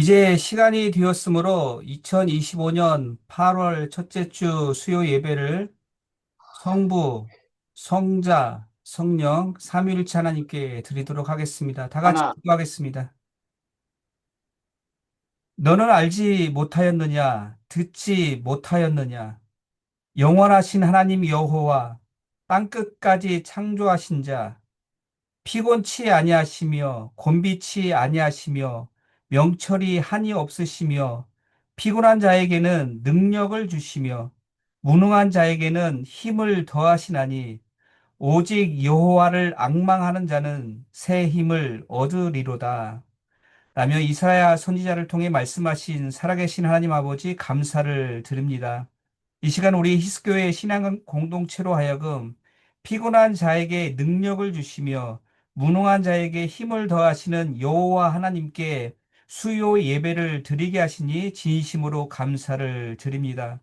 이제 시간이 되었으므로 2025년 8월 첫째 주 수요 예배를 성부, 성자, 성령, 삼위일체 하나님께 드리도록 하겠습니다. 다 같이 하나, 기도하겠습니다. 너는 알지 못하였느냐? 듣지 못하였느냐? 영원하신 하나님 여호와, 땅끝까지 창조하신 자, 피곤치 아니하시며 곤비치 아니하시며 명철이 한이 없으시며 피곤한 자에게는 능력을 주시며 무능한 자에게는 힘을 더하시나니 오직 여호와를 앙망하는 자는 새 힘을 얻으리로다. 라며 이사야 선지자를 통해 말씀하신 살아계신 하나님 아버지 감사를 드립니다. 이 시간 우리 히스교회 신앙 공동체로 하여금 피곤한 자에게 능력을 주시며 무능한 자에게 힘을 더하시는 여호와 하나님께 수요 예배를 드리게 하시니 진심으로 감사를 드립니다.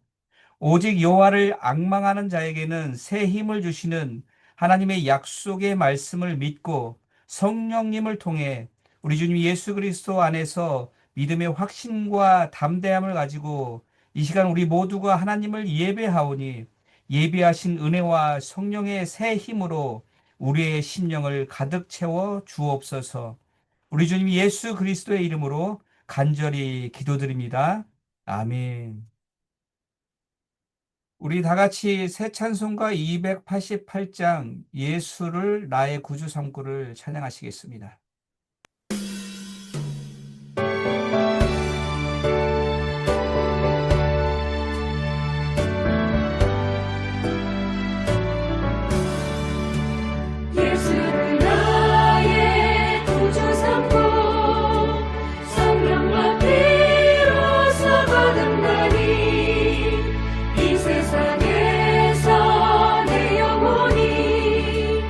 오직 여호와를 앙망하는 자에게는 새 힘을 주시는 하나님의 약속의 말씀을 믿고 성령님을 통해 우리 주님 예수 그리스도 안에서 믿음의 확신과 담대함을 가지고 이 시간 우리 모두가 하나님을 예배하오니 예배하신 은혜와 성령의 새 힘으로 우리의 심령을 가득 채워 주옵소서. 우리 주님 예수 그리스도의 이름으로 간절히 기도드립니다. 아멘. 우리 다 같이 새 찬송가 288장 예수를 나의 구주 삼고를 찬양하시겠습니다. 예수를 나의 구주 삼고 성령과 피로써 거듭나니 이 세상에서 내 영혼이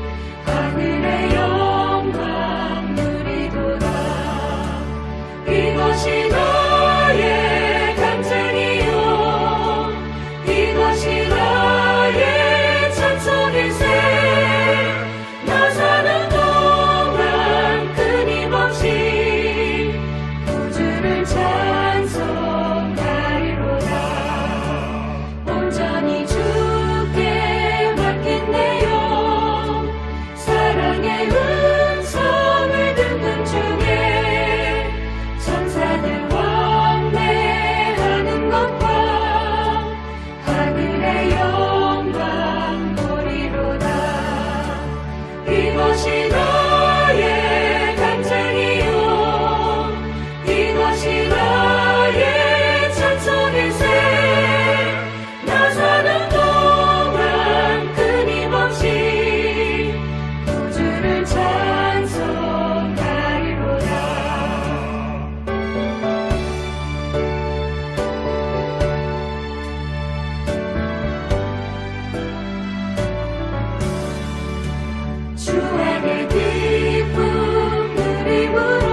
하늘의 영광 누리도다. 이것이 나의 간증이요 이것이 나의 찬송일세. 나 사는 동안 끊임없이 구주를 찬송하리로다. 온전히 주께 맡긴 내 영 사랑의 음성을 듣는 중에 천사들 왕래하는 것과 하늘의 영광 보리로다. 이것이 나의 간증이요 이것이 나의 찬송일세. 나 사는 동안 끊임없이 구주를 찬송하리로다. 주 안에 기쁨 누림으로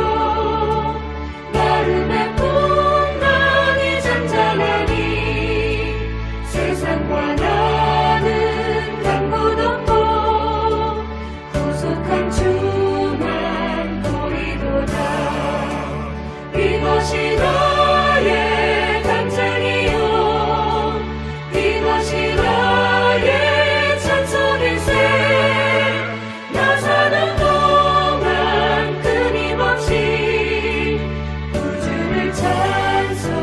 마음의 풍랑이 잠잠하니 세상과 나는 강못 없고 구속한 주만 보이도다. 이것이 나의 간증이요 이것이 나의 찬송일세. 나 사는 동안 끊임없이 구주를 찬송하리로다.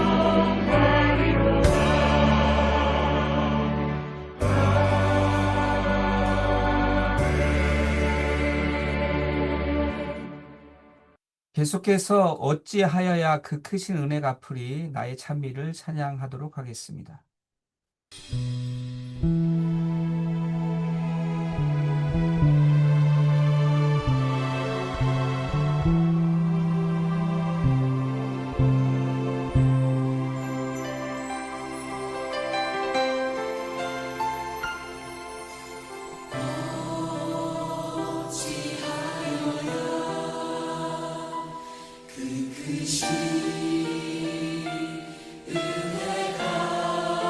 계속해서 어찌하여야 그 크신 은혜 갚으리 나의 찬미를 찬양하도록 하겠습니다. 그 크신 은혜가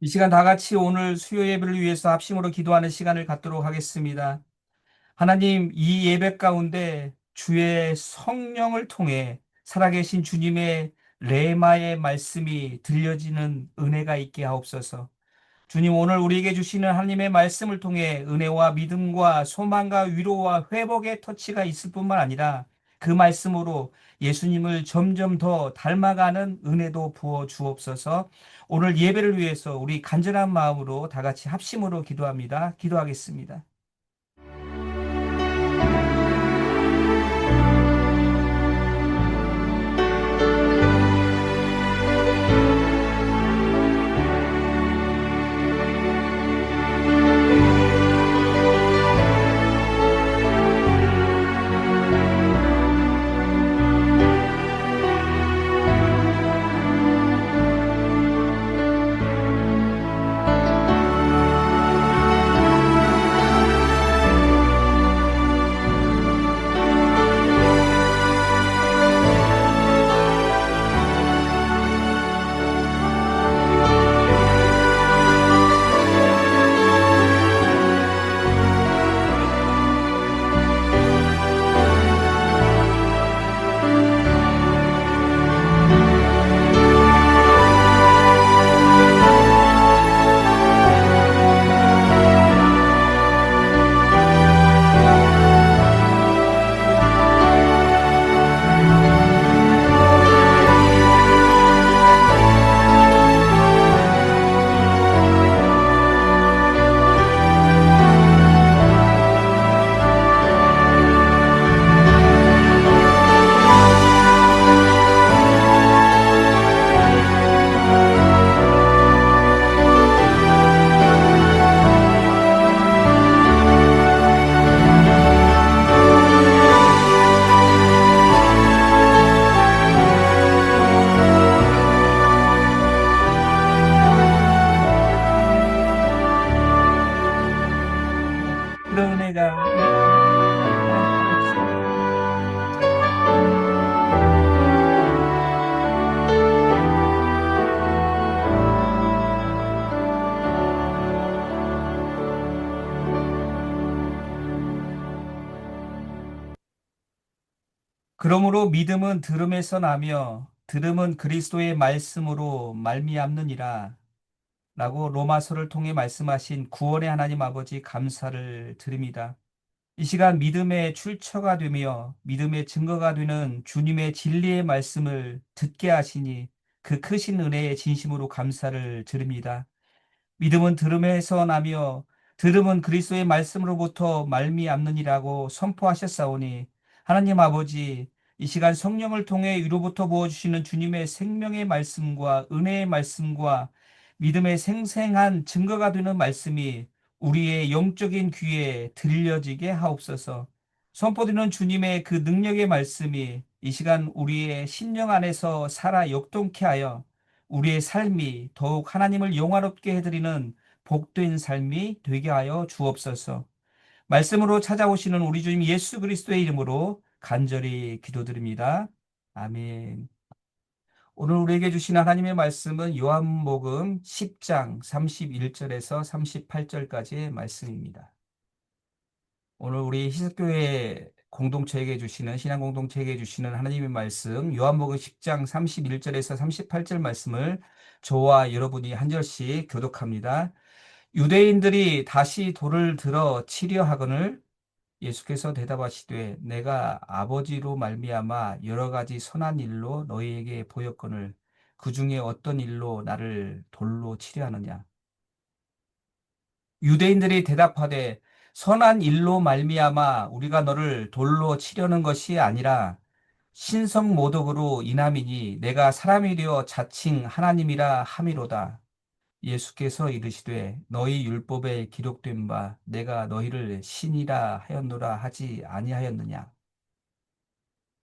이 시간 다 같이 오늘 수요 예배를 위해서 합심으로 기도하는 시간을 갖도록 하겠습니다. 하나님, 이 예배 가운데 주의 성령을 통해 살아계신 주님의 레마의 말씀이 들려지는 은혜가 있게 하옵소서. 주님, 오늘 우리에게 주시는 하나님의 말씀을 통해 은혜와 믿음과 소망과 위로와 회복의 터치가 있을 뿐만 아니라 그 말씀으로 예수님을 점점 더 닮아가는 은혜도 부어 주옵소서. 오늘 예배를 위해서 우리 간절한 마음으로 다 같이 합심으로 기도합니다. 기도하겠습니다. 그런 은혜가 우리 가운데 나타나게 하옵소서. 그러므로 믿음은 들음에서 나며 들음은 그리스도의 말씀으로 말미암느니라 라고 로마서를 통해 말씀하신 구원의 하나님 아버지 감사를 드립니다. 이 시간 믿음의 출처가 되며 믿음의 증거가 되는 주님의 진리의 말씀을 듣게 하시니 그 크신 은혜에 진심으로 감사를 드립니다. 믿음은 들음에서 나며 들음은 그리스도의 말씀으로부터 말미암느니라고 선포하셨사오니 하나님 아버지, 이 시간 성령을 통해 위로부터 부어주시는 주님의 생명의 말씀과 은혜의 말씀과 믿음의 생생한 증거가 되는 말씀이 우리의 영적인 귀에 들려지게 하옵소서. 선포되는 주님의 그 능력의 말씀이 이 시간 우리의 심령 안에서 살아 역동케 하여 우리의 삶이 더욱 하나님을 영화롭게 해드리는 복된 삶이 되게 하여 주옵소서. 말씀으로 찾아오시는 우리 주님 예수 그리스도의 이름으로 간절히 기도드립니다. 아멘. 오늘 우리에게 주신 하나님의 말씀은 요한복음 10장 31절에서 38절까지의 말씀입니다. 오늘 우리 희석교회 공동체에게 주시는 신앙 공동체에게 주시는 하나님의 말씀 요한복음 10장 31절에서 38절 말씀을 저와 여러분이 한 절씩 교독합니다. 유대인들이 다시 돌을 들어 치려 하거늘 예수께서 대답하시되 내가 아버지로 말미암아 여러 가지 선한 일로 너희에게 보였거늘 그 중에 어떤 일로 나를 돌로 치려 하느냐. 유대인들이 대답하되 선한 일로 말미암아 우리가 너를 돌로 치려는 것이 아니라 신성 모독으로 인함이니 내가 사람이 되어 자칭 하나님이라 함이로다. 예수께서 이르시되 너희 율법에 기록된 바 내가 너희를 신이라 하였노라 하지 아니하였느냐.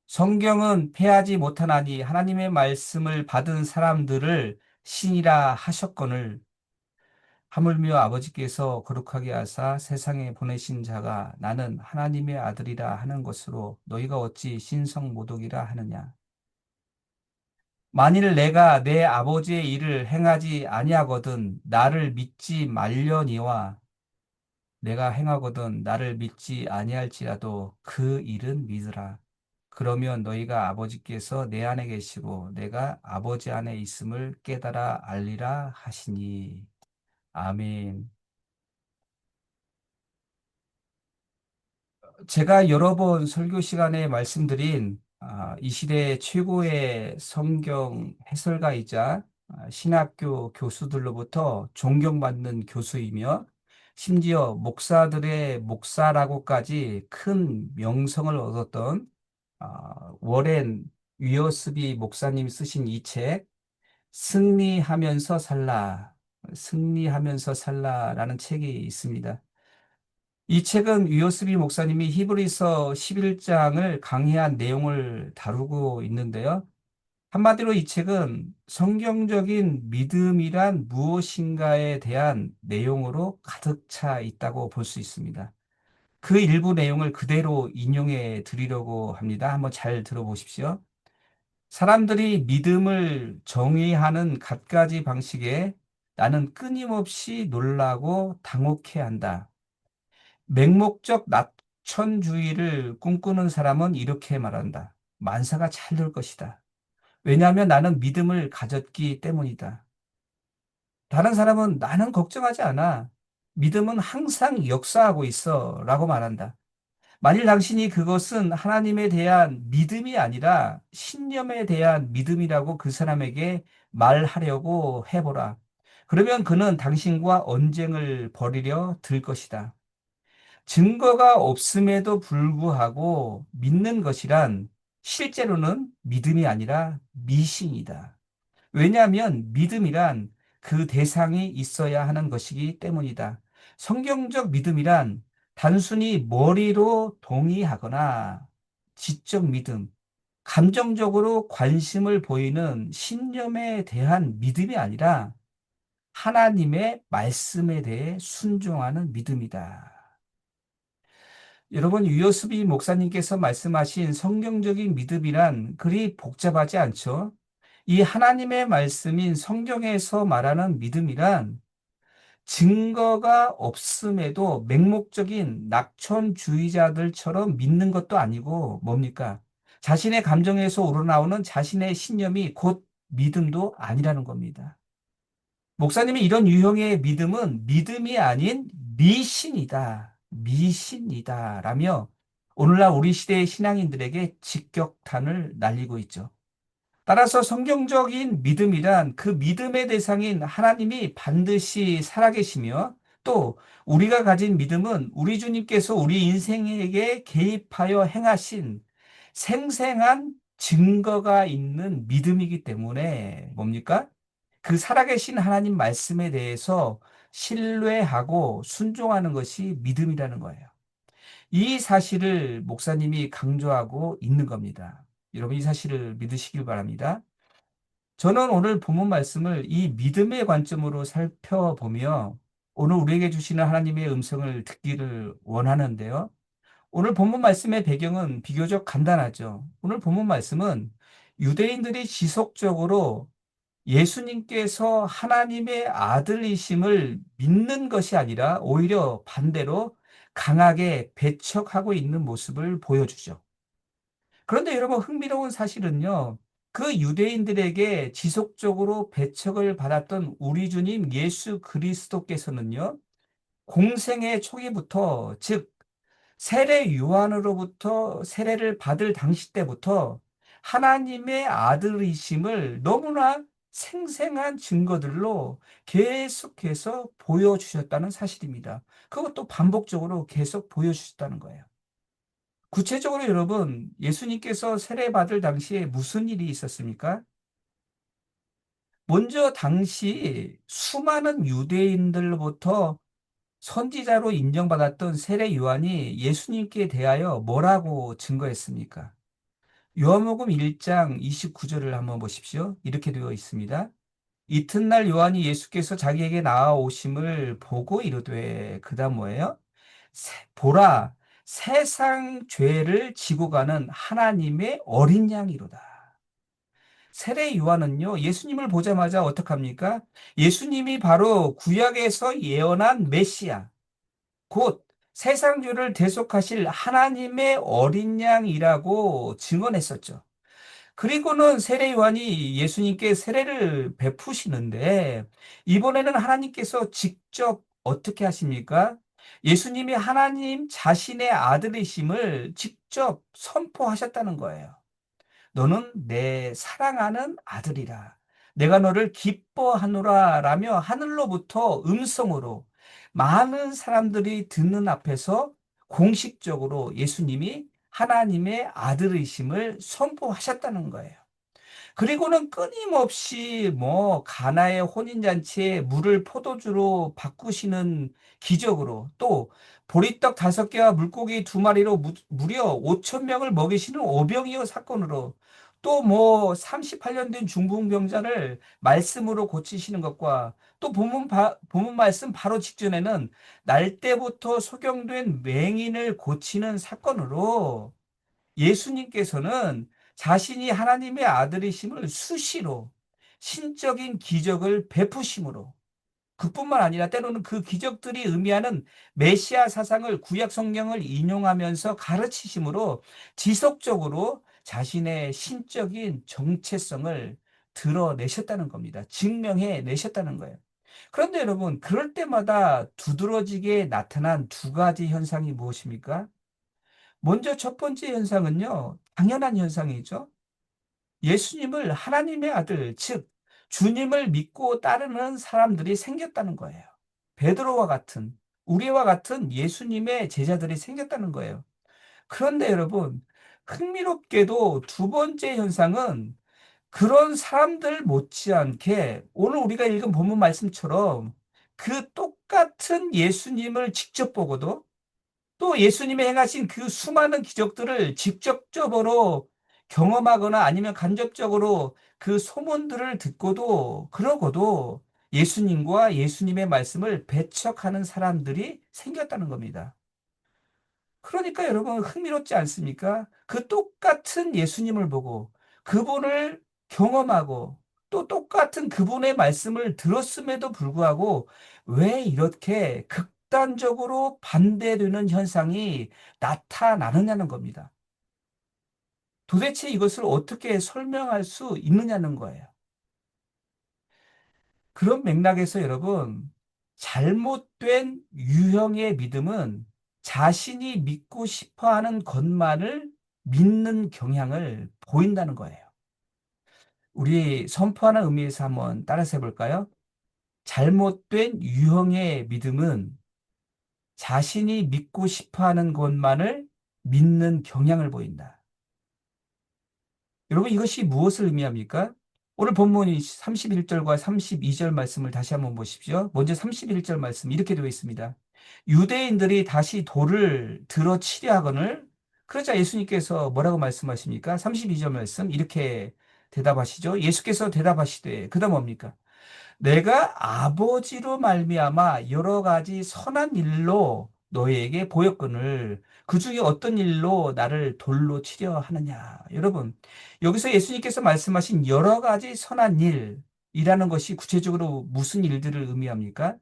성경은 패하지 못하나니 하나님의 말씀을 받은 사람들을 신이라 하셨거늘 하물며 아버지께서 거룩하게 하사 세상에 보내신 자가 나는 하나님의 아들이라 하는 것으로 너희가 어찌 신성 모독이라 하느냐. 만일 내가 내 아버지의 일을 행하지 아니하거든 나를 믿지 말려니와 내가 행하거든 나를 믿지 아니할지라도 그 일은 믿으라. 그러면 너희가 아버지께서 내 안에 계시고 내가 아버지 안에 있음을 깨달아 알리라 하시니. 아멘. 제가 여러 번 설교 시간에 말씀드린 이 시대 최고의 성경 해설가이자 신학교 교수들로부터 존경받는 교수이며 심지어 목사들의 목사라고까지 큰 명성을 얻었던 워렌 위어스비 목사님 쓰신 이 책, 승리하면서 살라, 승리하면서 살라라는 책이 있습니다. 이 책은 위어스비 목사님이 히브리서 11장을 강의한 내용을 다루고 있는데요. 한마디로 이 책은 성경적인 믿음이란 무엇인가에 대한 내용으로 가득 차 있다고 볼 수 있습니다. 그 일부 내용을 그대로 인용해 드리려고 합니다. 한번 잘 들어보십시오. 사람들이 믿음을 정의하는 갖가지 방식에 나는 끊임없이 놀라고 당혹해 한다. 맹목적 낙천주의를 꿈꾸는 사람은 이렇게 말한다. 만사가 잘 될 것이다. 왜냐하면 나는 믿음을 가졌기 때문이다. 다른 사람은 나는 걱정하지 않아. 믿음은 항상 역사하고 있어. 라고 말한다. 만일 당신이 그것은 하나님에 대한 믿음이 아니라 신념에 대한 믿음이라고 그 사람에게 말하려고 해보라. 그러면 그는 당신과 언쟁을 벌이려 들 것이다. 증거가 없음에도 불구하고 믿는 것이란 실제로는 믿음이 아니라 미신이다. 왜냐하면 믿음이란 그 대상이 있어야 하는 것이기 때문이다. 성경적 믿음이란 단순히 머리로 동의하거나 지적 믿음, 감정적으로 관심을 보이는 신념에 대한 믿음이 아니라 하나님의 말씀에 대해 순종하는 믿음이다. 여러분, 유여스비 목사님께서 말씀하신 성경적인 믿음이란 그리 복잡하지 않죠? 이 하나님의 말씀인 성경에서 말하는 믿음이란 증거가 없음에도 맹목적인 낙천주의자들처럼 믿는 것도 아니고 뭡니까? 자신의 감정에서 우러나오는 자신의 신념이 곧 믿음도 아니라는 겁니다. 목사님이 이런 유형의 믿음은 믿음이 아닌 미신이다. 미신이다. 라며 오늘날 우리 시대의 신앙인들에게 직격탄을 날리고 있죠. 따라서 성경적인 믿음이란 그 믿음의 대상인 하나님이 반드시 살아계시며 또 우리가 가진 믿음은 우리 주님께서 우리 인생에게 개입하여 행하신 생생한 증거가 있는 믿음이기 때문에 뭡니까? 그 살아계신 하나님 말씀에 대해서 신뢰하고 순종하는 것이 믿음이라는 거예요. 이 사실을 목사님이 강조하고 있는 겁니다. 여러분 이 사실을 믿으시길 바랍니다. 저는 오늘 본문 말씀을 이 믿음의 관점으로 살펴보며 오늘 우리에게 주시는 하나님의 음성을 듣기를 원하는데요. 오늘 본문 말씀의 배경은 비교적 간단하죠. 오늘 본문 말씀은 유대인들이 지속적으로 예수님께서 하나님의 아들이심을 믿는 것이 아니라 오히려 반대로 강하게 배척하고 있는 모습을 보여주죠. 그런데 여러분 흥미로운 사실은요. 그 유대인들에게 지속적으로 배척을 받았던 우리 주님 예수 그리스도께서는요. 공생의 초기부터 즉 세례 요한으로부터 세례를 받을 당시 때부터 하나님의 아들이심을 너무나 생생한 증거들로 계속해서 보여주셨다는 사실입니다. 그것도 반복적으로 계속 보여주셨다는 거예요. 구체적으로 여러분, 예수님께서 세례받을 당시에 무슨 일이 있었습니까? 먼저 당시 수많은 유대인들로부터 선지자로 인정받았던 세례 요한이 예수님께 대하여 뭐라고 증거했습니까? 요한복음 1장 29절을 한번 보십시오. 이렇게 되어 있습니다. 이튿날 요한이 예수께서 자기에게 나아오심을 보고 이르되 그다음 뭐예요? 보라 세상 죄를 지고 가는 하나님의 어린 양이로다. 세례 요한은요, 예수님을 보자마자 어떡합니까? 예수님이 바로 구약에서 예언한 메시아, 곧 세상주를 대속하실 하나님의 어린 양이라고 증언했었죠. 그리고는 세례 요한이 예수님께 세례를 베푸시는데, 이번에는 하나님께서 직접 어떻게 하십니까? 예수님이 하나님 자신의 아들이심을 직접 선포하셨다는 거예요. 너는 내 사랑하는 아들이라. 내가 너를 기뻐하노라 라며 하늘로부터 음성으로 많은 사람들이 듣는 앞에서 공식적으로 예수님이 하나님의 아들이심을 선포하셨다는 거예요. 그리고는 끊임없이 뭐 가나의 혼인잔치에 물을 포도주로 바꾸시는 기적으로, 또 보리떡 5개와 물고기 2마리로 무려 5천 명을 먹이시는 오병이어 사건으로, 또 뭐 38년 된 중풍병자를 말씀으로 고치시는 것과, 또 본문 말씀 바로 직전에는 날 때부터 소경된 맹인을 고치는 사건으로 예수님께서는 자신이 하나님의 아들이심을 수시로 신적인 기적을 베푸심으로, 그뿐만 아니라 때로는 그 기적들이 의미하는 메시아 사상을 구약 성경을 인용하면서 가르치심으로 지속적으로 자신의 신적인 정체성을 드러내셨다는 겁니다. 증명해 내셨다는 거예요. 그런데 여러분, 그럴 때마다 두드러지게 나타난 두 가지 현상이 무엇입니까? 먼저 첫 번째 현상은요, 당연한 현상이죠. 예수님을 하나님의 아들, 즉, 주님을 믿고 따르는 사람들이 생겼다는 거예요. 베드로와 같은, 우리와 같은 예수님의 제자들이 생겼다는 거예요. 그런데 여러분, 흥미롭게도 두 번째 현상은 그런 사람들 못지않게 오늘 우리가 읽은 본문 말씀처럼 그 똑같은 예수님을 직접 보고도, 또 예수님이 행하신 그 수많은 기적들을 직접적으로 경험하거나 아니면 간접적으로 그 소문들을 듣고도, 그러고도 예수님과 예수님의 말씀을 배척하는 사람들이 생겼다는 겁니다. 그러니까 여러분, 흥미롭지 않습니까? 그 똑같은 예수님을 보고 그분을 경험하고 또 똑같은 그분의 말씀을 들었음에도 불구하고 왜 이렇게 극단적으로 반대되는 현상이 나타나느냐는 겁니다. 도대체 이것을 어떻게 설명할 수 있느냐는 거예요. 그런 맥락에서 여러분, 잘못된 유형의 믿음은 자신이 믿고 싶어 하는 것만을 믿는 경향을 보인다는 거예요. 우리 선포하는 의미에서 한번 따라서 해볼까요? 잘못된 유형의 믿음은 자신이 믿고 싶어 하는 것만을 믿는 경향을 보인다. 여러분, 이것이 무엇을 의미합니까? 오늘 본문이 31절과 32절 말씀을 다시 한번 보십시오. 먼저 31절 말씀 이렇게 되어 있습니다. 유대인들이 다시 돌을 들어 치려 하거늘, 그러자 예수님께서 뭐라고 말씀하십니까? 32절 말씀 이렇게 대답하시죠. 예수께서 대답하시되, 그다음 뭡니까? 내가 아버지로 말미암아 여러 가지 선한 일로 너희에게 보였거늘 그 중에 어떤 일로 나를 돌로 치려 하느냐. 여러분, 여기서 예수님께서 말씀하신 여러 가지 선한 일이라는 것이 구체적으로 무슨 일들을 의미합니까?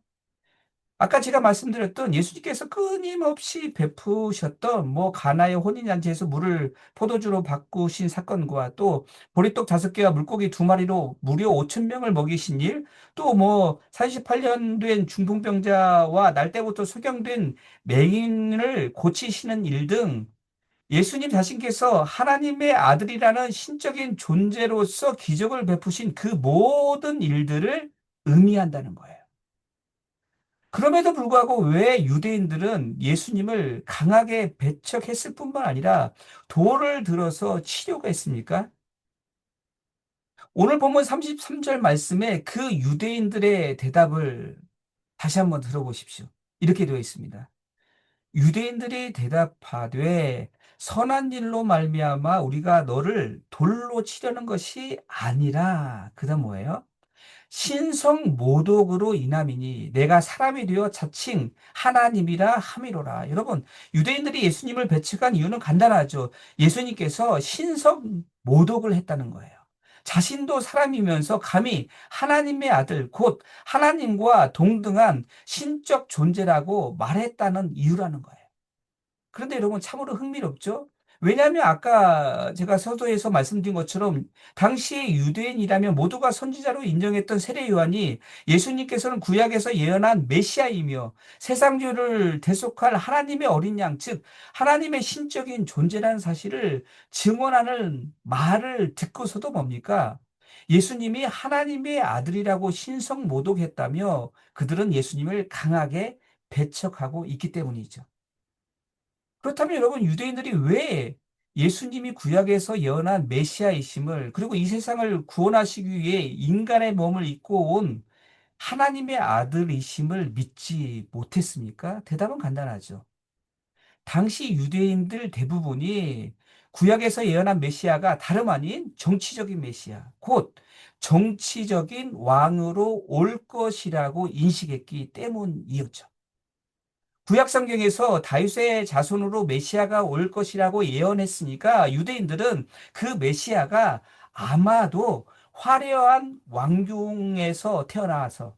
아까 제가 말씀드렸던 예수님께서 끊임없이 베푸셨던 뭐 가나의 혼인잔치에서 물을 포도주로 바꾸신 사건과, 또 보리떡 5개와 물고기 2마리로 무려 5천 명을 먹이신 일, 또 뭐 48년 된 중풍병자와 날 때부터 소경된 맹인을 고치시는 일 등 예수님 자신께서 하나님의 아들이라는 신적인 존재로서 기적을 베푸신 그 모든 일들을 의미한다는 거예요. 그럼에도 불구하고 왜 유대인들은 예수님을 강하게 배척했을 뿐만 아니라 돌을 들어서 치려고 했습니까? 오늘 본문 33절 말씀에 그 유대인들의 대답을 다시 한번 들어보십시오. 이렇게 되어 있습니다. 유대인들이 대답하되 선한 일로 말미암아 우리가 너를 돌로 치려는 것이 아니라, 그다음 뭐예요? 신성 모독으로 인함이니 내가 사람이 되어 자칭 하나님이라 함이로라. 여러분, 유대인들이 예수님을 배척한 이유는 간단하죠. 예수님께서 신성 모독을 했다는 거예요. 자신도 사람이면서 감히 하나님의 아들, 곧 하나님과 동등한 신적 존재라고 말했다는 이유라는 거예요. 그런데 여러분 참으로 흥미롭죠? 왜냐하면 아까 제가 서두에서 말씀드린 것처럼 당시의 유대인이라면 모두가 선지자로 인정했던 세례 요한이 예수님께서는 구약에서 예언한 메시아이며 세상주를 대속할 하나님의 어린 양, 즉 하나님의 신적인 존재라는 사실을 증언하는 말을 듣고서도 뭡니까? 예수님이 하나님의 아들이라고 신성 모독했다며 그들은 예수님을 강하게 배척하고 있기 때문이죠. 그렇다면 여러분 유대인들이 왜 예수님이 구약에서 예언한 메시아이심을 그리고 이 세상을 구원하시기 위해 인간의 몸을 입고 온 하나님의 아들이심을 믿지 못했습니까? 대답은 간단하죠. 당시 유대인들 대부분이 구약에서 예언한 메시아가 다름 아닌 정치적인 메시아, 곧 정치적인 왕으로 올 것이라고 인식했기 때문이었죠. 구약 성경에서 다윗의 자손으로 메시아가 올 것이라고 예언했으니까 유대인들은 그 메시아가 아마도 화려한 왕궁에서 태어나서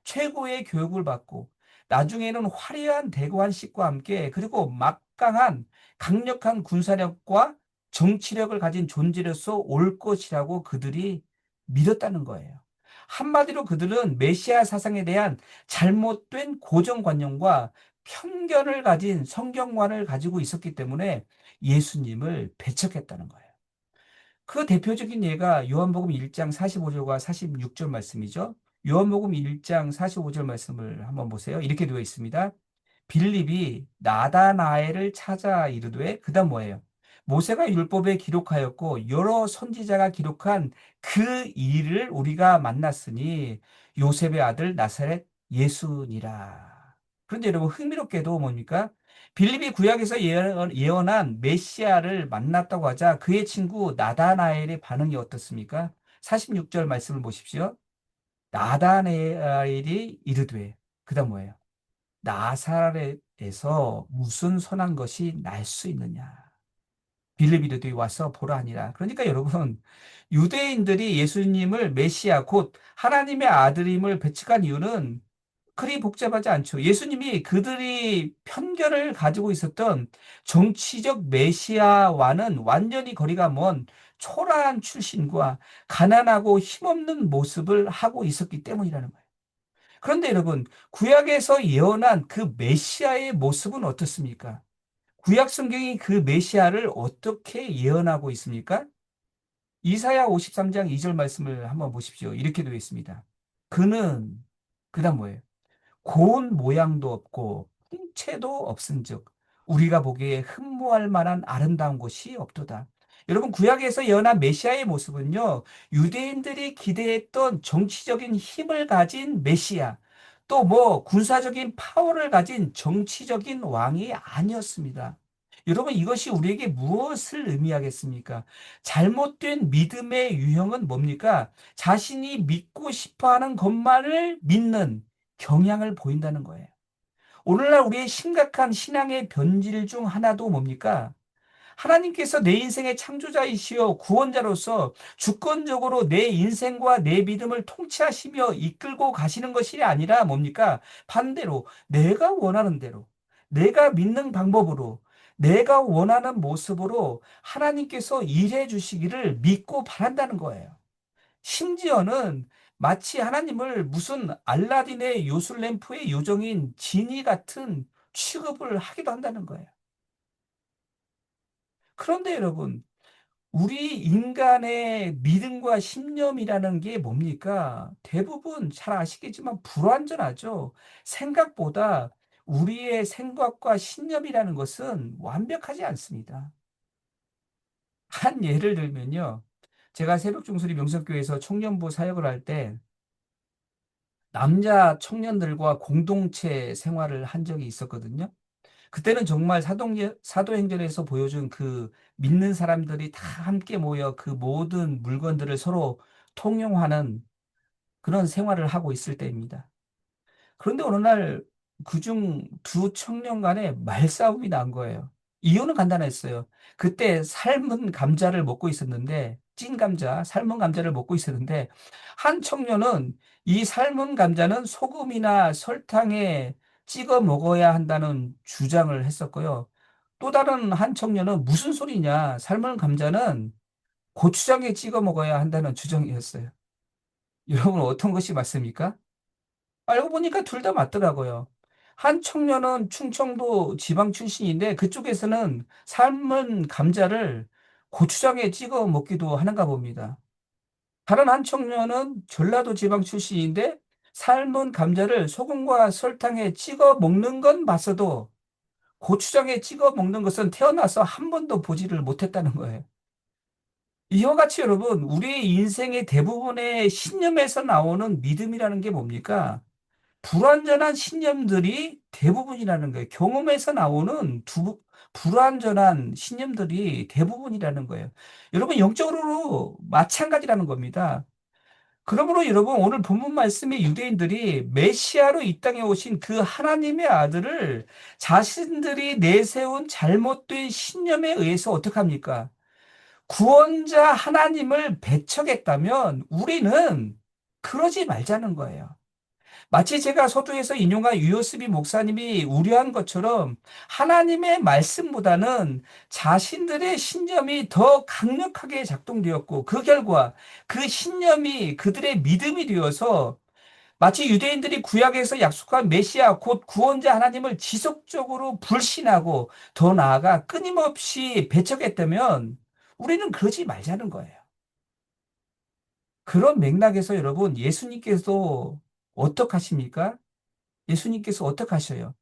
최고의 교육을 받고 나중에는 화려한 대관식과 함께 그리고 막강한 강력한 군사력과 정치력을 가진 존재로서 올 것이라고 그들이 믿었다는 거예요. 한마디로 그들은 메시아 사상에 대한 잘못된 고정관념과 편견을 가진 성경관을 가지고 있었기 때문에 예수님을 배척했다는 거예요. 그 대표적인 예가 요한복음 1장 45절과 46절 말씀이죠. 요한복음 1장 45절 말씀을 한번 보세요. 이렇게 되어 있습니다. 빌립이 나다나엘을 찾아 이르되 그다음 뭐예요? 모세가 율법에 기록하였고 여러 선지자가 기록한 그 일을 우리가 만났으니 요셉의 아들 나사렛 예수니라. 그런데 여러분 흥미롭게도 뭡니까? 빌립이 구약에서 예언한 메시아를 만났다고 하자 그의 친구 나다나엘의 반응이 어떻습니까? 46절 말씀을 보십시오. 나다나엘이 이르되 그다음 뭐예요? 나사렛에서 무슨 선한 것이 날 수 있느냐? 빌립이르되 와서 보라 하니라. 그러니까 여러분 유대인들이 예수님을 메시아 곧 하나님의 아들임을 배척한 이유는 그리 복잡하지 않죠. 예수님이 그들이 편견을 가지고 있었던 정치적 메시아와는 완전히 거리가 먼 초라한 출신과 가난하고 힘없는 모습을 하고 있었기 때문이라는 거예요. 그런데 여러분, 구약에서 예언한 그 메시아의 모습은 어떻습니까? 구약 성경이 그 메시아를 어떻게 예언하고 있습니까? 이사야 53장 2절 말씀을 한번 보십시오. 이렇게 되어 있습니다. 그는, 그다음 뭐예요? 고운 모양도 없고 풍채도 없은즉 우리가 보기에 흠모할 만한 아름다운 곳이 없도다. 여러분 구약에서 예언한 메시아의 모습은요. 유대인들이 기대했던 정치적인 힘을 가진 메시아 또 뭐 군사적인 파워를 가진 정치적인 왕이 아니었습니다. 여러분 이것이 우리에게 무엇을 의미하겠습니까? 잘못된 믿음의 유형은 뭡니까? 자신이 믿고 싶어하는 것만을 믿는 경향을 보인다는 거예요. 오늘날 우리의 심각한 신앙의 변질 중 하나도 뭡니까? 하나님께서 내 인생의 창조자이시여 구원자로서 주권적으로 내 인생과 내 믿음을 통치하시며 이끌고 가시는 것이 아니라 뭡니까? 반대로 내가 원하는 대로, 내가 믿는 방법으로, 내가 원하는 모습으로 하나님께서 일해 주시기를 믿고 바란다는 거예요. 심지어는 마치 하나님을 무슨 알라딘의 요술램프의 요정인 지니 같은 취급을 하기도 한다는 거예요. 그런데 여러분, 우리 인간의 믿음과 신념이라는 게 뭡니까? 대부분 잘 아시겠지만 불완전하죠. 생각보다 우리의 생각과 신념이라는 것은 완벽하지 않습니다. 한 예를 들면요. 제가 새벽종소리 명성교회에서 청년부 사역을 할 때 남자 청년들과 공동체 생활을 한 적이 있었거든요. 그때는 정말 사도행전에서 보여준 그 믿는 사람들이 다 함께 모여 그 모든 물건들을 서로 통용하는 그런 생활을 하고 있을 때입니다. 그런데 어느 날 그중 두 청년 간에 말싸움이 난 거예요. 이유는 간단했어요. 그때 삶은 감자를 먹고 있었는데 찐 감자, 삶은 감자를 먹고 있었는데 한 청년은 이 삶은 감자는 소금이나 설탕에 찍어 먹어야 한다는 주장을 했었고요. 또 다른 한 청년은 무슨 소리냐? 삶은 감자는 고추장에 찍어 먹어야 한다는 주장이었어요. 여러분 어떤 것이 맞습니까? 알고 보니까 둘 다 맞더라고요. 한 청년은 충청도 지방 출신인데 그쪽에서는 삶은 감자를 고추장에 찍어 먹기도 하는가 봅니다. 다른 한 청년은 전라도 지방 출신인데 삶은 감자를 소금과 설탕에 찍어 먹는 건 봤어도 고추장에 찍어 먹는 것은 태어나서 한 번도 보지를 못했다는 거예요. 이와 같이 여러분, 우리의 인생의 대부분의 신념에서 나오는 믿음이라는 게 뭡니까? 불완전한 신념들이 대부분이라는 거예요. 경험에서 나오는 불완전한 신념들이 대부분이라는 거예요. 여러분, 영적으로 마찬가지라는 겁니다. 그러므로 여러분, 오늘 본문 말씀의 유대인들이 메시아로 이 땅에 오신 그 하나님의 아들을 자신들이 내세운 잘못된 신념에 의해서 어떡합니까? 구원자 하나님을 배척했다면 우리는 그러지 말자는 거예요. 마치 제가 서두에서 인용한 유효스비 목사님이 우려한 것처럼 하나님의 말씀보다는 자신들의 신념이 더 강력하게 작동되었고 그 결과 그 신념이 그들의 믿음이 되어서 마치 유대인들이 구약에서 약속한 메시아 곧 구원자 하나님을 지속적으로 불신하고 더 나아가 끊임없이 배척했다면 우리는 그러지 말자는 거예요. 그런 맥락에서 여러분 예수님께서 어떻게 하십니까? 예수님께서 어떻게 하셔요?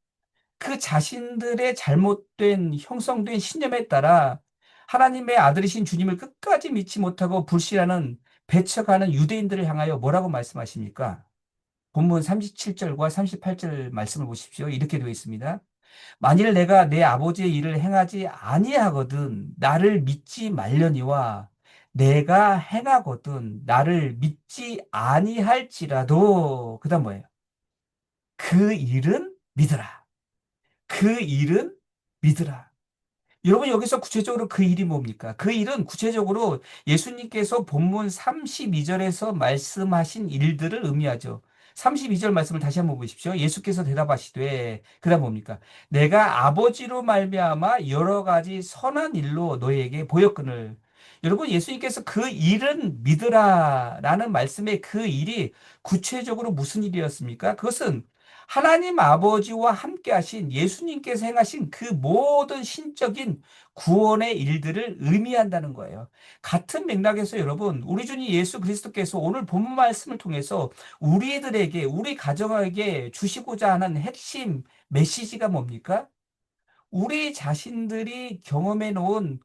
그 자신들의 잘못된 형성된 신념에 따라 하나님의 아들이신 주님을 끝까지 믿지 못하고 불신하는 배척하는 유대인들을 향하여 뭐라고 말씀하십니까? 본문 37절과 38절 말씀을 보십시오. 이렇게 되어 있습니다. 만일 내가 내 아버지의 일을 행하지 아니하거든 나를 믿지 말려니와 내가 행하거든 나를 믿지 아니할지라도 그다음 뭐예요? 그 일은 믿으라. 그 일은 믿으라. 여러분 여기서 구체적으로 그 일이 뭡니까? 그 일은 구체적으로 예수님께서 본문 32절에서 말씀하신 일들을 의미하죠. 32절 말씀을 다시 한번 보십시오. 예수께서 대답하시되 그다음 뭡니까? 내가 아버지로 말미암아 여러 가지 선한 일로 너희에게 보였거늘. 여러분 예수님께서 그 일은 믿으라라는 말씀의 그 일이 구체적으로 무슨 일이었습니까? 그것은 하나님 아버지와 함께 하신 예수님께서 행하신 그 모든 신적인 구원의 일들을 의미한다는 거예요. 같은 맥락에서 여러분, 우리 주님 예수 그리스도께서 오늘 본문 말씀을 통해서 우리들에게, 우리 가정에게 주시고자 하는 핵심 메시지가 뭡니까? 우리 자신들이 경험해 놓은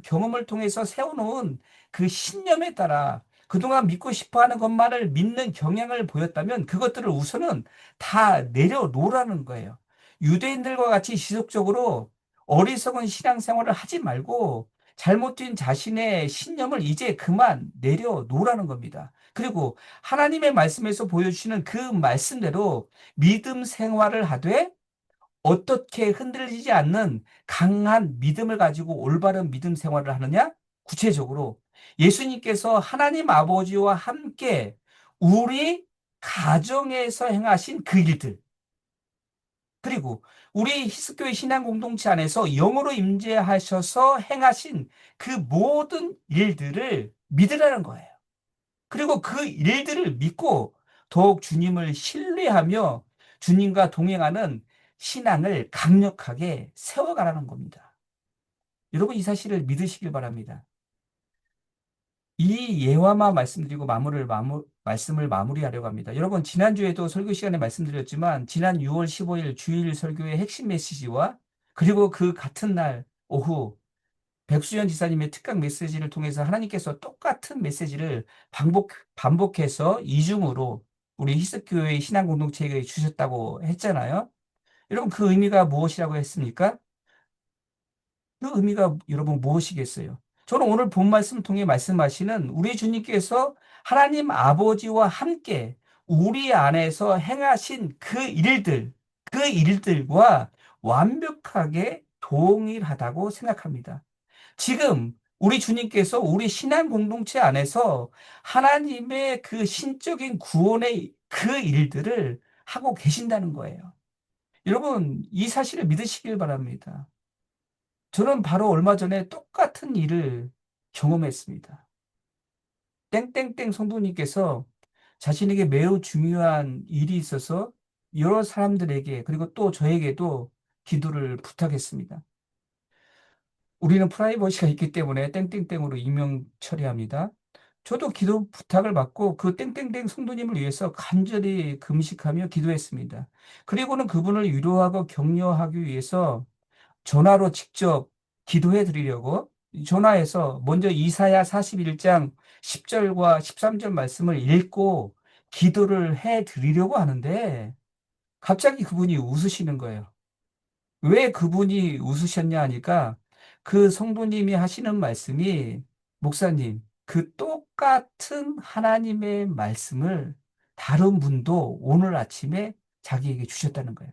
경험을 통해서 세워놓은 그 신념에 따라 그동안 믿고 싶어 하는 것만을 믿는 경향을 보였다면 그것들을 우선은 다 내려놓으라는 거예요. 유대인들과 같이 지속적으로 어리석은 신앙생활을 하지 말고 잘못된 자신의 신념을 이제 그만 내려놓으라는 겁니다. 그리고 하나님의 말씀에서 보여주시는 그 말씀대로 믿음 생활을 하되 어떻게 흔들리지 않는 강한 믿음을 가지고 올바른 믿음 생활을 하느냐? 구체적으로 예수님께서 하나님 아버지와 함께 우리 가정에서 행하신 그 일들, 그리고 우리 히스교회 신앙 공동체 안에서 영으로 임재하셔서 행하신 그 모든 일들을 믿으라는 거예요. 그리고 그 일들을 믿고 더욱 주님을 신뢰하며 주님과 동행하는 신앙을 강력하게 세워가라는 겁니다. 여러분 이 사실을 믿으시길 바랍니다. 이 예화만 말씀드리고 말씀을 마무리하려고 합니다. 여러분 지난주에도 설교 시간에 말씀드렸지만 지난 6월 15일 주일 설교의 핵심 메시지와 그리고 그 같은 날 오후 백수연 지사님의 특강 메시지를 통해서 하나님께서 똑같은 메시지를 반복해서 이중으로 우리 히스교회 신앙 공동체에게 주셨다고 했잖아요. 여러분 그 의미가 무엇이라고 했습니까? 그 의미가 여러분 무엇이겠어요? 저는 오늘 본 말씀 통해 말씀하시는 우리 주님께서 하나님 아버지와 함께 우리 안에서 행하신 그 일들과 완벽하게 동일하다고 생각합니다. 지금 우리 주님께서 우리 신앙 공동체 안에서 하나님의 그 신적인 구원의 그 일들을 하고 계신다는 거예요. 여러분, 이 사실을 믿으시길 바랍니다. 저는 바로 얼마 전에 똑같은 일을 경험했습니다. 땡땡땡 성도님께서 자신에게 매우 중요한 일이 있어서 여러 사람들에게 그리고 또 저에게도 기도를 부탁했습니다. 우리는 프라이버시가 있기 때문에 땡땡땡으로 익명 처리합니다. 저도 기도 부탁을 받고 그 땡땡땡 성도님을 위해서 간절히 금식하며 기도했습니다. 그리고는 그분을 위로하고 격려하기 위해서 전화로 직접 기도해 드리려고 전화해서 먼저 이사야 41장 10절과 13절 말씀을 읽고 기도를 해 드리려고 하는데 갑자기 그분이 웃으시는 거예요. 왜 그분이 웃으셨냐 하니까 그 성도님이 하시는 말씀이 목사님, 그 똑같은 하나님의 말씀을 다른 분도 오늘 아침에 자기에게 주셨다는 거예요.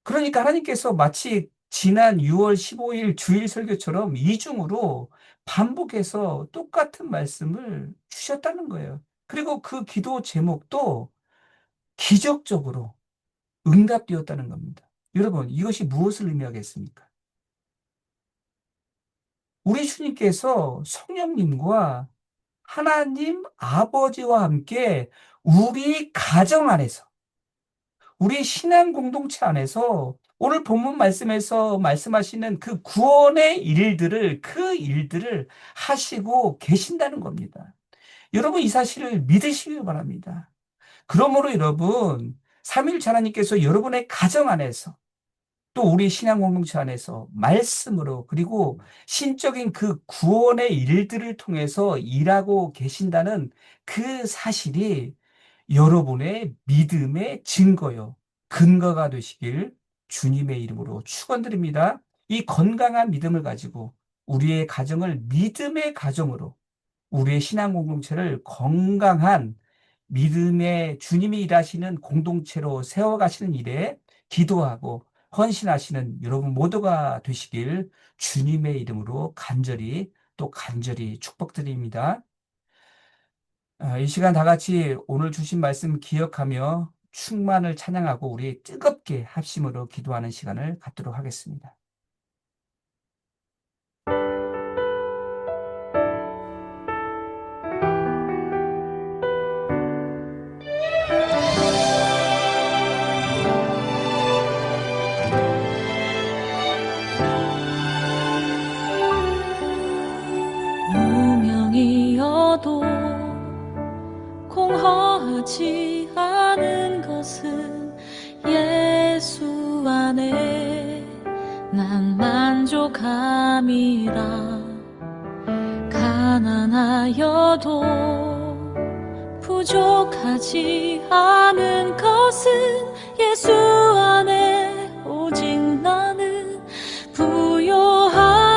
그러니까 하나님께서 마치 지난 6월 15일 주일 설교처럼 이중으로 반복해서 똑같은 말씀을 주셨다는 거예요. 그리고 그 기도 제목도 기적적으로 응답되었다는 겁니다. 여러분, 이것이 무엇을 의미하겠습니까? 우리 주님께서 성령님과 하나님 아버지와 함께 우리 가정 안에서, 우리 신앙 공동체 안에서 오늘 본문 말씀에서 말씀하시는 그 구원의 일들을, 그 일들을 하시고 계신다는 겁니다. 여러분, 이 사실을 믿으시기 바랍니다. 그러므로 여러분, 삼위일체 하나님께서 여러분의 가정 안에서 또 우리 신앙 공동체 안에서 말씀으로 그리고 신적인 그 구원의 일들을 통해서 일하고 계신다는 그 사실이 여러분의 믿음의 증거요, 근거가 되시길 주님의 이름으로 축원드립니다. 이 건강한 믿음을 가지고 우리의 가정을 믿음의 가정으로, 우리의 신앙 공동체를 건강한 믿음의 주님이 일하시는 공동체로 세워가시는 일에 기도하고 헌신하시는 여러분 모두가 되시길 주님의 이름으로 간절히 또 간절히 축복드립니다. 이 시간 다 같이 오늘 주신 말씀 기억하며 충만을 찬양하고 우리 뜨겁게 합심으로 기도하는 시간을 갖도록 하겠습니다. 무명이어도 공허하지 않은 것은 예수 안에 난 만족함이라. 가난하여도 부족하지 않은 것은 예수 안에 오직 나는 부요함이라.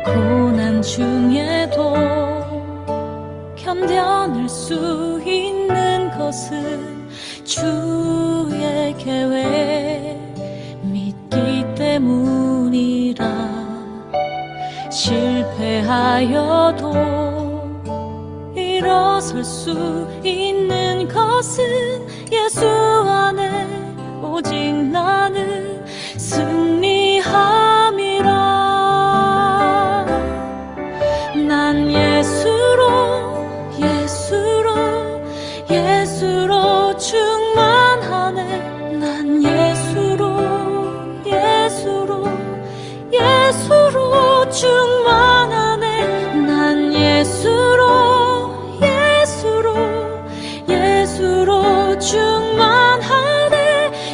고난 중에도 견뎌낼 수 있는 것은 주의 계획 믿기 때문이라. 실패하여도 일어설 수 있는 것은 예수 안에 오직 나는 승리함이라. 난 예수로 충만하네. 난 예수로 충만하네. 난 예수로 충만하네.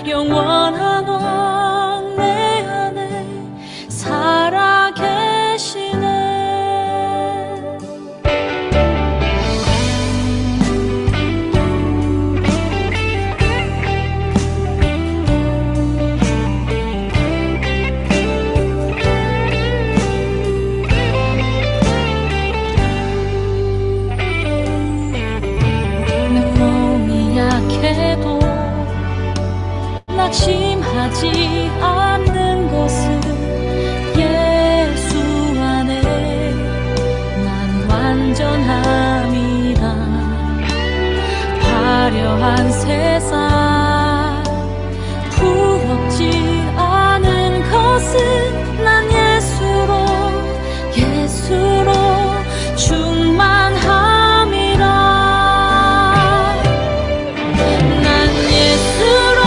영원한 왕 내 안에 살아 계시네. 한 세상 부럽지 않은 것은 난 예수로 충만함이라. 난 예수로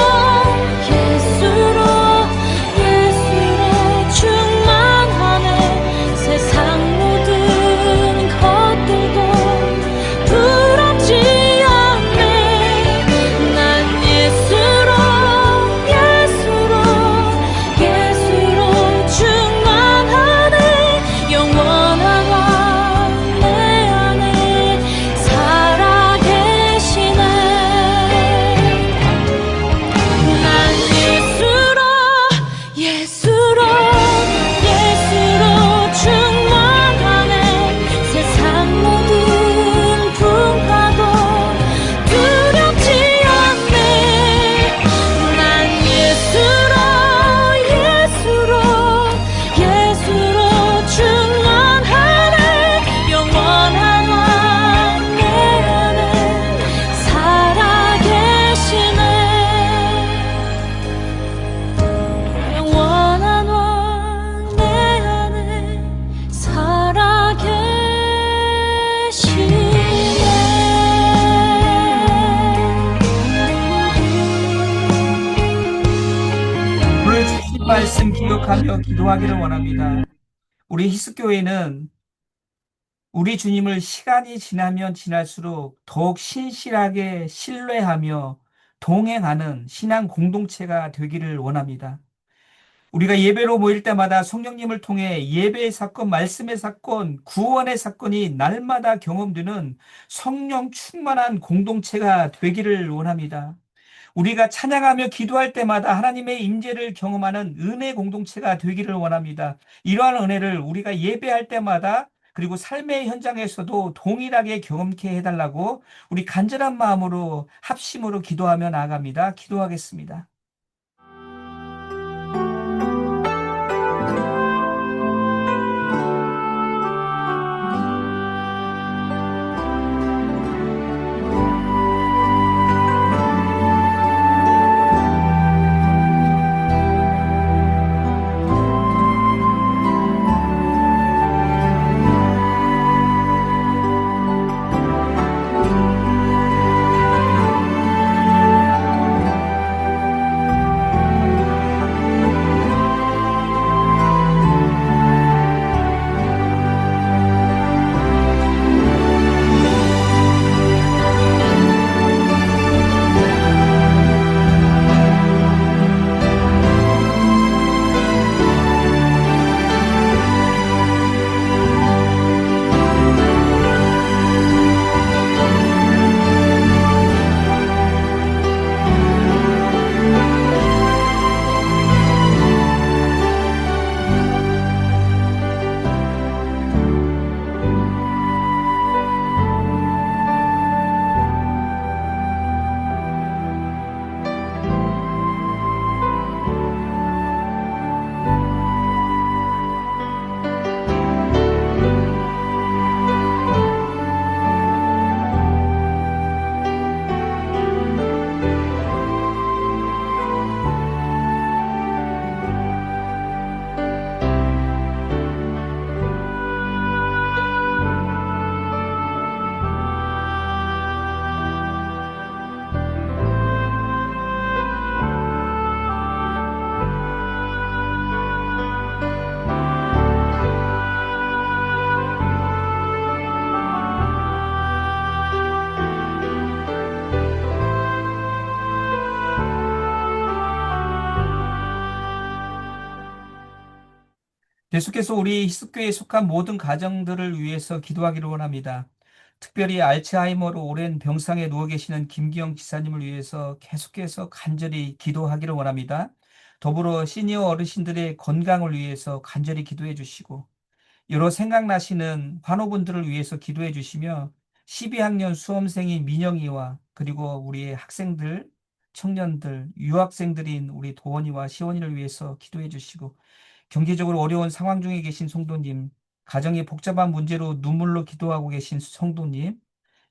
충만하네. 세상 모든 것들도 부럽지 않네. 난 예수로 충만하네. 영원한 왕 내 안에 살아계시네. 난 예수로 충만하네. 세상 모든 풍파도 두렵지 않네. 난 예수로 충만하네. 영원한 왕 내 안에 살아계시네. 영원한 왕 내 안에 살아계시네. 오늘 주신 말씀 기억하며 기도하기를 원합니다. 우리 히스교회는 우리 주님을 시간이 지나면 지날수록 더욱 신실하게 신뢰하며 동행하는 신앙 공동체가 되기를 원합니다. 우리가 예배로 모일 때마다 성령님을 통해 예배의 사건, 말씀의 사건, 구원의 사건이 날마다 경험되는 성령 충만한 공동체가 되기를 원합니다. 우리가 찬양하며 기도할 때마다 하나님의 임재를 경험하는 은혜 공동체가 되기를 원합니다. 이러한 은혜를 우리가 예배할 때마다 그리고 삶의 현장에서도 동일하게 경험케 해달라고 우리 간절한 마음으로 합심으로 기도하며 나아갑니다. 기도하겠습니다. 계속해서 우리 히스교에 속한 모든 가정들을 위해서 기도하기를 원합니다. 특별히 알츠하이머로 오랜 병상에 누워 계시는 김기영 지사님을 위해서 계속해서 간절히 기도하기를 원합니다. 더불어 시니어 어르신들의 건강을 위해서 간절히 기도해 주시고 여러 생각나시는 환우분들을 위해서 기도해 주시며 12학년 수험생인 민영이와 그리고 우리의 학생들, 청년들, 유학생들인 우리 도원이와 시원이를 위해서 기도해 주시고 경제적으로 어려운 상황 중에 계신 성도님, 가정이 복잡한 문제로 눈물로 기도하고 계신 성도님,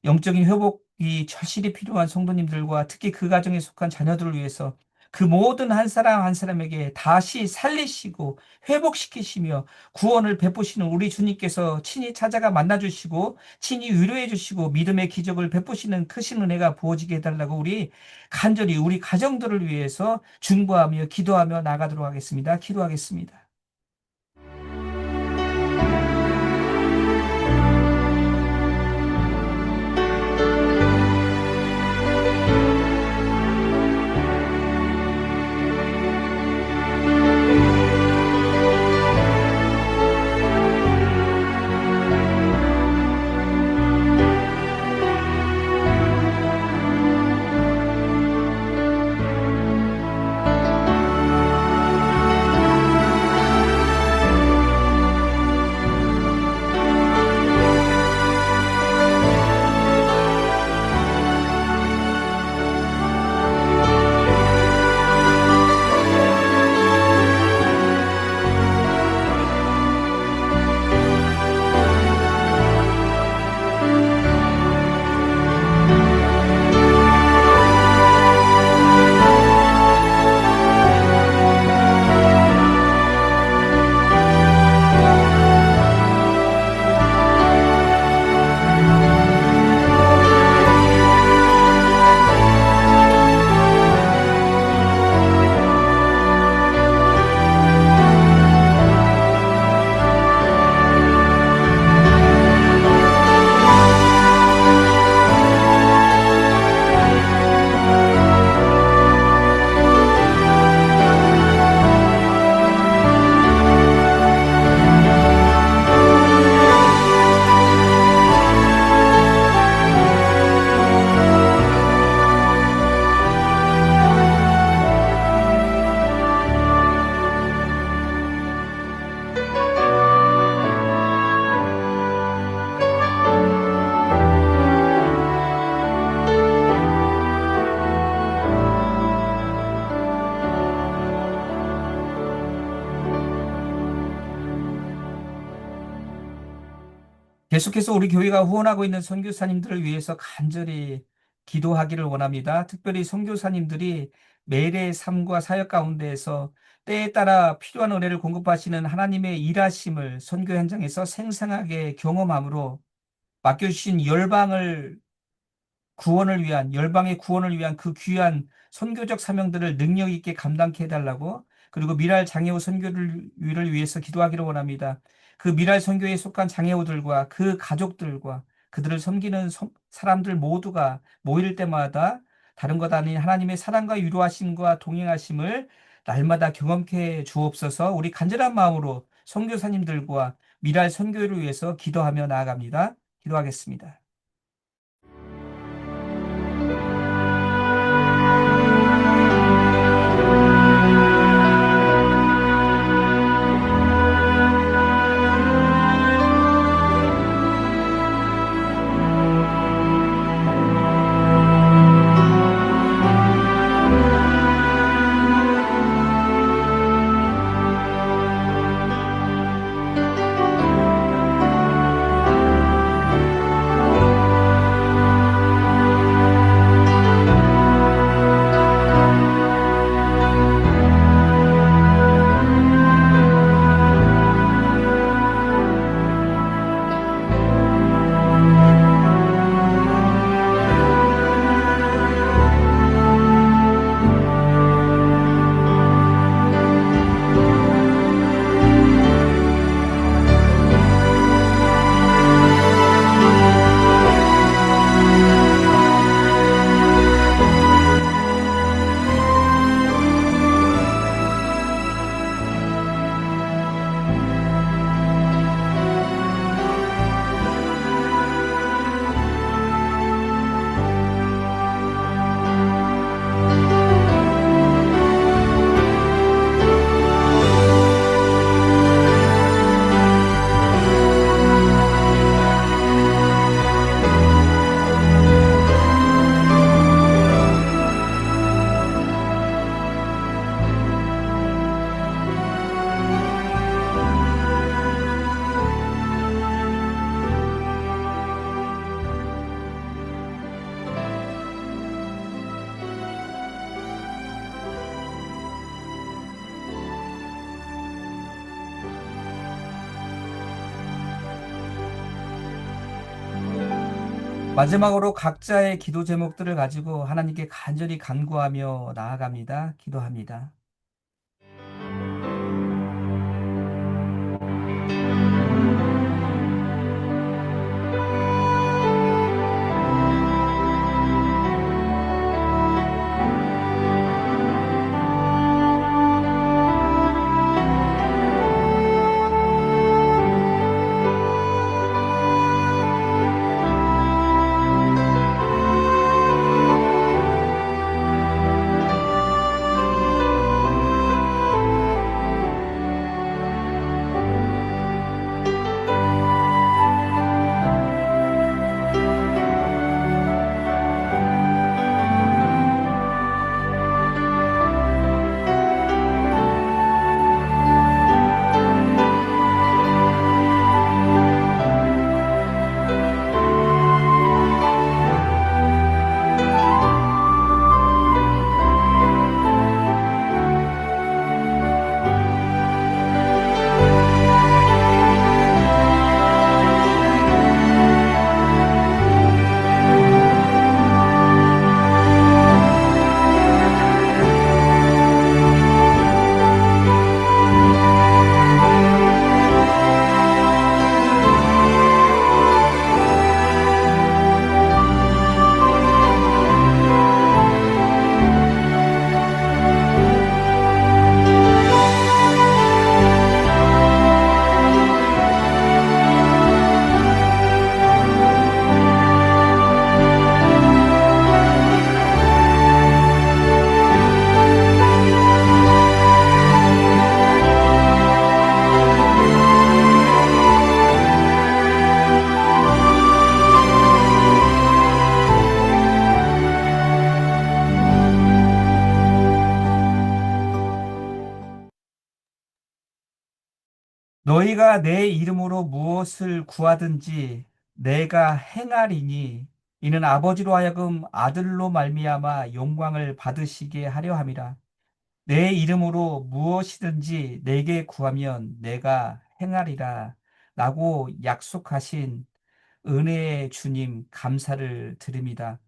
영적인 회복이 절실히 필요한 성도님들과 특히 그 가정에 속한 자녀들을 위해서 그 모든 한 사람 한 사람에게 다시 살리시고 회복시키시며 구원을 베푸시는 우리 주님께서 친히 찾아가 만나주시고 친히 위로해 주시고 믿음의 기적을 베푸시는 크신 은혜가 부어지게 해달라고 우리 간절히 우리 가정들을 위해서 중보하며 기도하며 나가도록 하겠습니다. 기도하겠습니다. 계속해서 우리 교회가 후원하고 있는 선교사님들을 위해서 간절히 기도하기를 원합니다. 특별히 선교사님들이 매일의 삶과 사역 가운데에서 때에 따라 필요한 은혜를 공급하시는 하나님의 일하심을 선교 현장에서 생생하게 경험함으로 맡겨주신 열방의 구원을 위한 그 귀한 선교적 사명들을 능력 있게 감당케 해달라고, 그리고 미랄 장애우 선교를 위해서 기도하기를 원합니다. 그 미랄 선교에 속한 장애우들과 그 가족들과 그들을 섬기는 사람들 모두가 모일 때마다 다른 것 아닌 하나님의 사랑과 위로하심과 동행하심을 날마다 경험케 주옵소서. 우리 간절한 마음으로 선교사님들과 미랄 선교를 위해서 기도하며 나아갑니다. 기도하겠습니다. 마지막으로 각자의 기도 제목들을 가지고 하나님께 간절히 간구하며 나아갑니다. 기도합니다. 너희가 내 이름으로 무엇을 구하든지 내가 행하리니 이는 아버지로 하여금 아들로 말미암아 영광을 받으시게 하려 함이라. 내 이름으로 무엇이든지 내게 구하면 내가 행하리라 라고 약속하신 은혜의 주님 감사를 드립니다.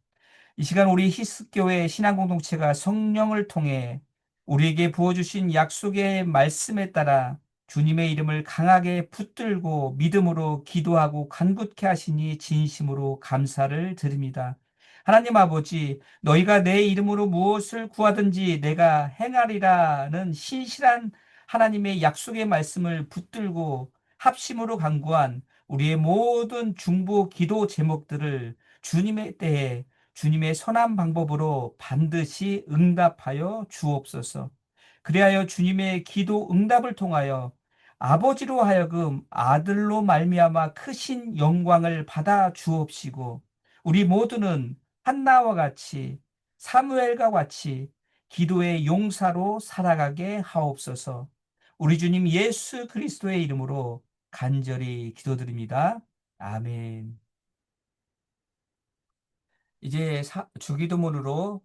이 시간 우리 히스교회 신앙공동체가 성령을 통해 우리에게 부어주신 약속의 말씀에 따라 주님의 이름을 강하게 붙들고 믿음으로 기도하고 간구케 하시니 진심으로 감사를 드립니다. 하나님 아버지, 너희가 내 이름으로 무엇을 구하든지 내가 행하리라는 신실한 하나님의 약속의 말씀을 붙들고 합심으로 간구한 우리의 모든 중보 기도 제목들을 주님의 때에 주님의 선한 방법으로 반드시 응답하여 주옵소서. 그리하여 주님의 기도 응답을 통하여 아버지로 하여금 아들로 말미암아 크신 영광을 받아 주옵시고 우리 모두는 한나와 같이 사무엘과 같이 기도의 용사로 살아가게 하옵소서. 우리 주님 예수 그리스도의 이름으로 간절히 기도드립니다. 아멘. 이제 주기도문으로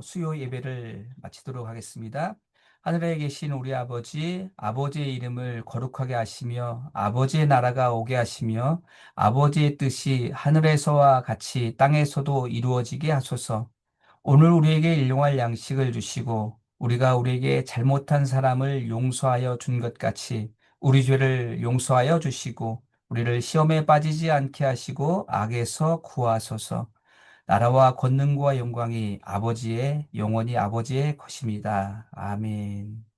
수요 예배를 마치도록 하겠습니다. 하늘에 계신 우리 아버지, 아버지의 이름을 거룩하게 하시며 아버지의 나라가 오게 하시며 아버지의 뜻이 하늘에서와 같이 땅에서도 이루어지게 하소서. 오늘 우리에게 일용할 양식을 주시고 우리가 우리에게 잘못한 사람을 용서하여 준 것 같이 우리 죄를 용서하여 주시고 우리를 시험에 빠지지 않게 하시고 악에서 구하소서. 나라와 권능과 영광이 아버지의 영원히 아버지의 것입니다. 아멘.